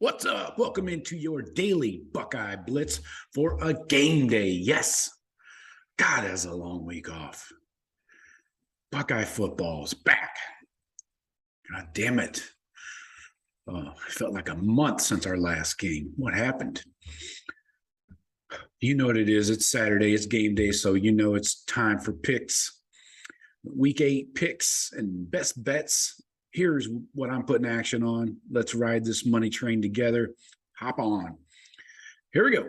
What's up? Welcome into your daily Buckeye Blitz for a game day. Yes, God has a long week off. Buckeye football's back. God damn it. It felt like a month since our last game. What happened? You know what it is. It's Saturday. It's game day, so you know it's time for picks. Week 8 picks and best bets. Here's what I'm putting action on. Let's ride this money train together. Hop on. Here we go.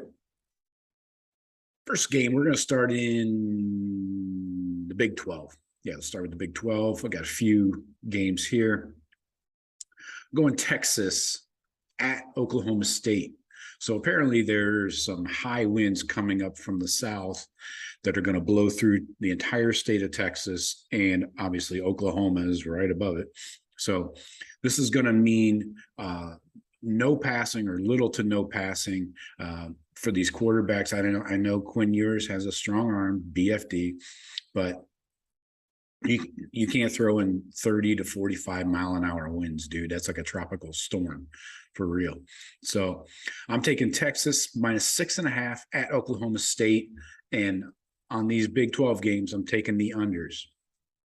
First game, we're going to start in the Big 12. Yeah, let's start with the Big 12. I got a few games here. Going Texas at Oklahoma State. So apparently there's some high winds coming up from the south that are going to blow through the entire state of Texas, and obviously Oklahoma is right above it. So this is going to mean no passing or little to no passing for these quarterbacks. I know Quinn Ewers has a strong arm, BFD, but you can't throw in 30 to 45 mile an hour winds, dude. That's like a tropical storm for real. So I'm taking Texas -6.5 at Oklahoma State. And on these Big 12 games, I'm taking the unders.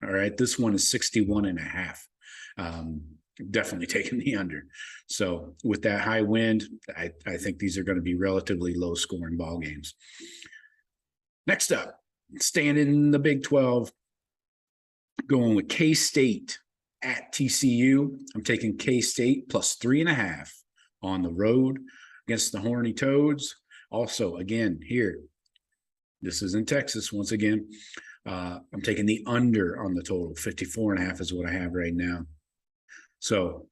All right. This one is 61.5. Definitely taking the under. So with that high wind, I think these are going to be relatively low scoring ball games. Next up, staying in the Big 12, going with K-State at TCU. I'm taking K-State +3.5 on the road against the Horny Toads. Also, again, here, this is in Texas once again. I'm taking the under on the total. 54.5 is what I have right now. So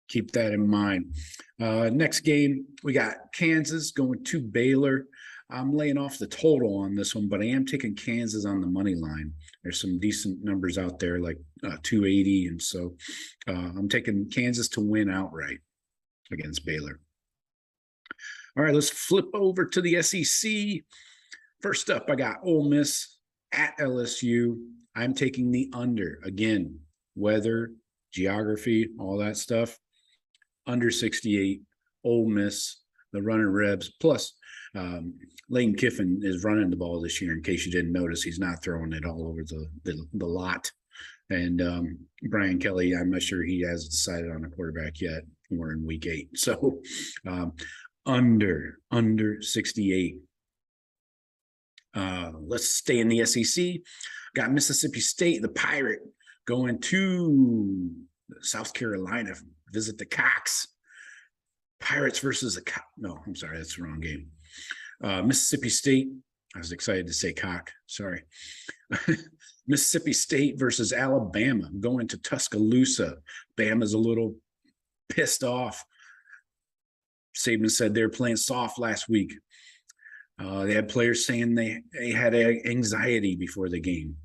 keep that in mind. Next game, we got Kansas going to Baylor. I'm laying off the total on this one, but I am taking Kansas on the money line. There's some decent numbers out there, like 280. And so I'm taking Kansas to win outright against Baylor. All right, let's flip over to the SEC. First up, I got Ole Miss at LSU. I'm taking the under. Again, weather, geography, all that stuff. Under 68, Ole Miss, the running Rebs. Plus, Lane Kiffin is running the ball this year. In case you didn't notice, he's not throwing it all over the lot. And Brian Kelly, I'm not sure he has decided on a quarterback yet. We're in week 8. So under 68. Let's stay in the SEC. Got Mississippi State, the Pirate, going to South Carolina, visit the Cox. Pirates versus the Cox. No, I'm sorry, that's the wrong game. Mississippi State. I was excited to say Cock. Sorry. Mississippi State versus Alabama. I'm going to Tuscaloosa. Bama's a little pissed off. Saban said they were playing soft last week. They had players saying they had anxiety before the game.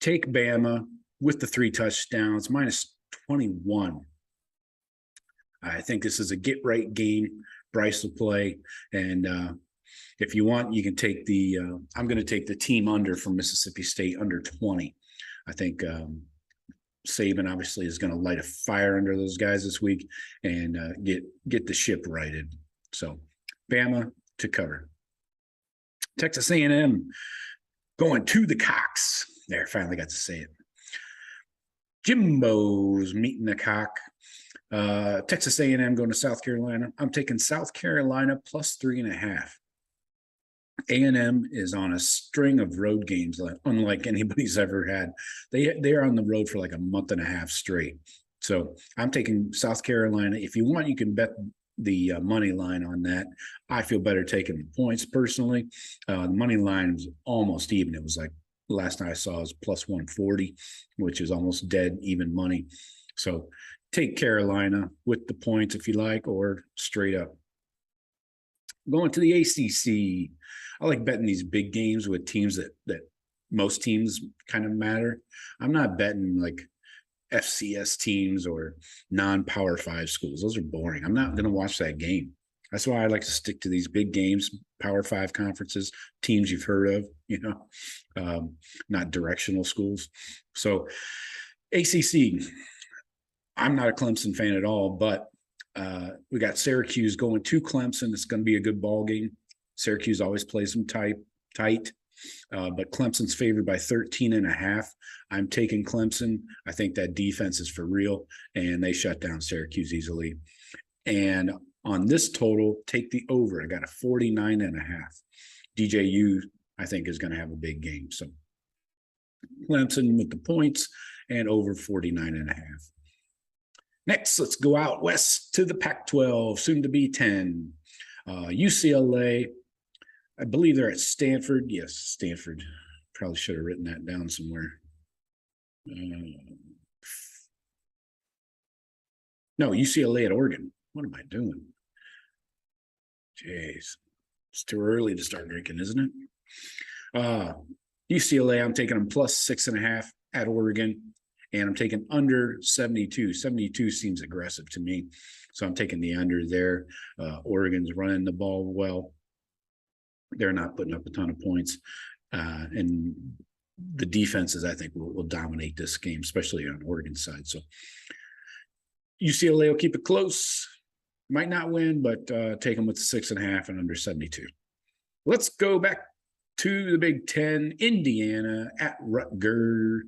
Take Bama with the 3 touchdowns, -21. I think this is a get-right game. Bryce will play. And if you want, you can take the I'm going to take the team under from Mississippi State, under 20. I think Saban obviously is going to light a fire under those guys this week and get the ship righted. So Bama to cover. Texas A&M going to the Cox. There, finally got to say it. Jimbo's meeting the Cock. Texas A&M going to South Carolina. I'm taking South Carolina +3.5. A&M is on a string of road games unlike anybody's ever had. They're on the road for like a month and a half straight. So I'm taking South Carolina. If you want, you can bet the money line on that. I feel better taking the points personally. The money line was almost even. It was like last night I saw was +140, which is almost dead even money. So take Carolina with the points if you like, or straight up. Going to the ACC. I like betting these big games with teams that most teams kind of matter. I'm not betting like FCS teams or non-Power 5 schools. Those are boring. I'm not going to watch that game. That's why I like to stick to these big games, Power 5 conferences, teams you've heard of, not directional schools. So ACC, I'm not a Clemson fan at all, but We got Syracuse going to Clemson. It's going to be a good ball game. Syracuse always plays them tight. But Clemson's favored by 13.5. I'm taking Clemson. I think that defense is for real, and they shut down Syracuse easily. And on this total, take the over. I got a 49.5. DJU, I think, is going to have a big game. So Clemson with the points and over 49.5. Next, let's go out west to the Pac-12, soon to be 10. UCLA, I believe they're at Stanford. Yes, Stanford. Probably should have written that down somewhere. No, UCLA at Oregon. What am I doing? Jeez. It's too early to start drinking, isn't it? UCLA, I'm taking them plus 6.5 at Oregon, and I'm taking under 72. 72 seems aggressive to me, so I'm taking the under there. Oregon's running the ball well. They're not putting up a ton of points, and the defenses, I think, will dominate this game, especially on Oregon's side. So UCLA will keep it close. Might not win, but take them with 6.5 and under 72. Let's go back to the Big Ten. Indiana at Rutgers.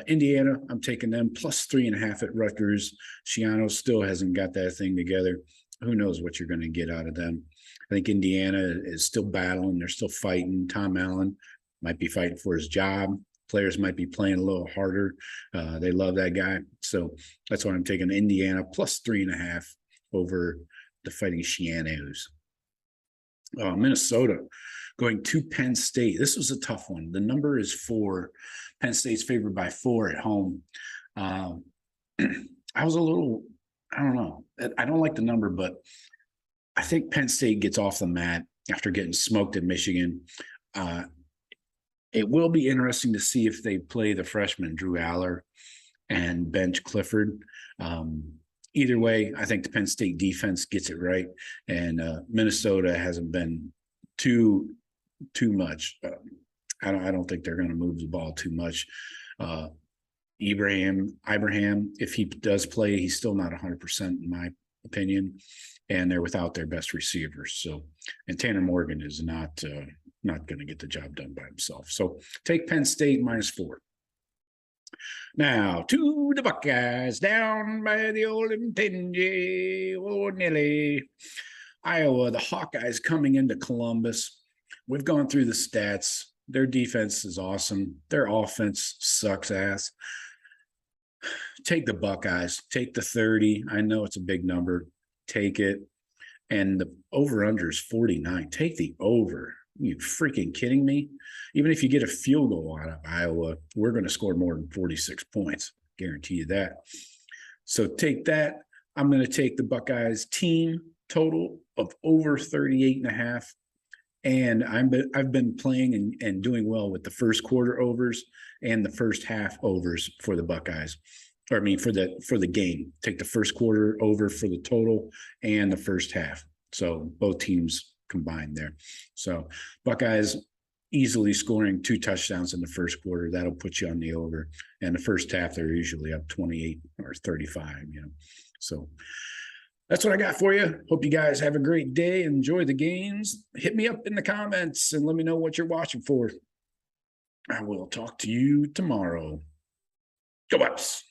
Indiana, I'm taking them plus 3.5 at Rutgers. Schiano still hasn't got that thing together. Who knows what you're going to get out of them. I think Indiana is still battling. They're still fighting. Tom Allen might be fighting for his job. Players might be playing a little harder. They love that guy. So that's why I'm taking Indiana plus 3.5 over the Fighting Schianos. Minnesota going to Penn State. This was a tough one. The number is 4. Penn State's favored by 4 at home. I was a little, I don't know. I don't like the number, but I think Penn State gets off the mat after getting smoked at Michigan. It will be interesting to see if they play the freshman Drew Aller and bench Clifford. Either way, I think the Penn State defense gets it right, and Minnesota hasn't been too much. I don't think they're going to move the ball too much. Ibrahim, if he does play, he's still not 100% in my opinion, and they're without their best receivers. So, and Tanner Morgan is not going to get the job done by himself. So take Penn State -4. Now to the Buckeyes down by the old Impinji, Nelly, Iowa. The Hawkeyes coming into Columbus. We've gone through the stats. Their defense is awesome. Their offense sucks ass. Take the Buckeyes. Take the 30. I know it's a big number. Take it. And the over-under is 49. Take the over. Are you freaking kidding me? Even if you get a field goal out of Iowa, we're going to score more than 46 points. Guarantee you that. So take that. I'm going to take the Buckeyes team total of over 38.5. And I've been playing and doing well with the first quarter overs and the first half overs for the Buckeyes. Or I mean for the game. Take the first quarter over for the total and the first half. So both teams combined there. So Buckeyes easily scoring 2 touchdowns in the first quarter. That'll put you on the over. And the first half, they're usually up 28 or 35, So that's what I got for you. Hope you guys have a great day. Enjoy the games. Hit me up in the comments and let me know what you're watching for. I will talk to you tomorrow. Go Bucks.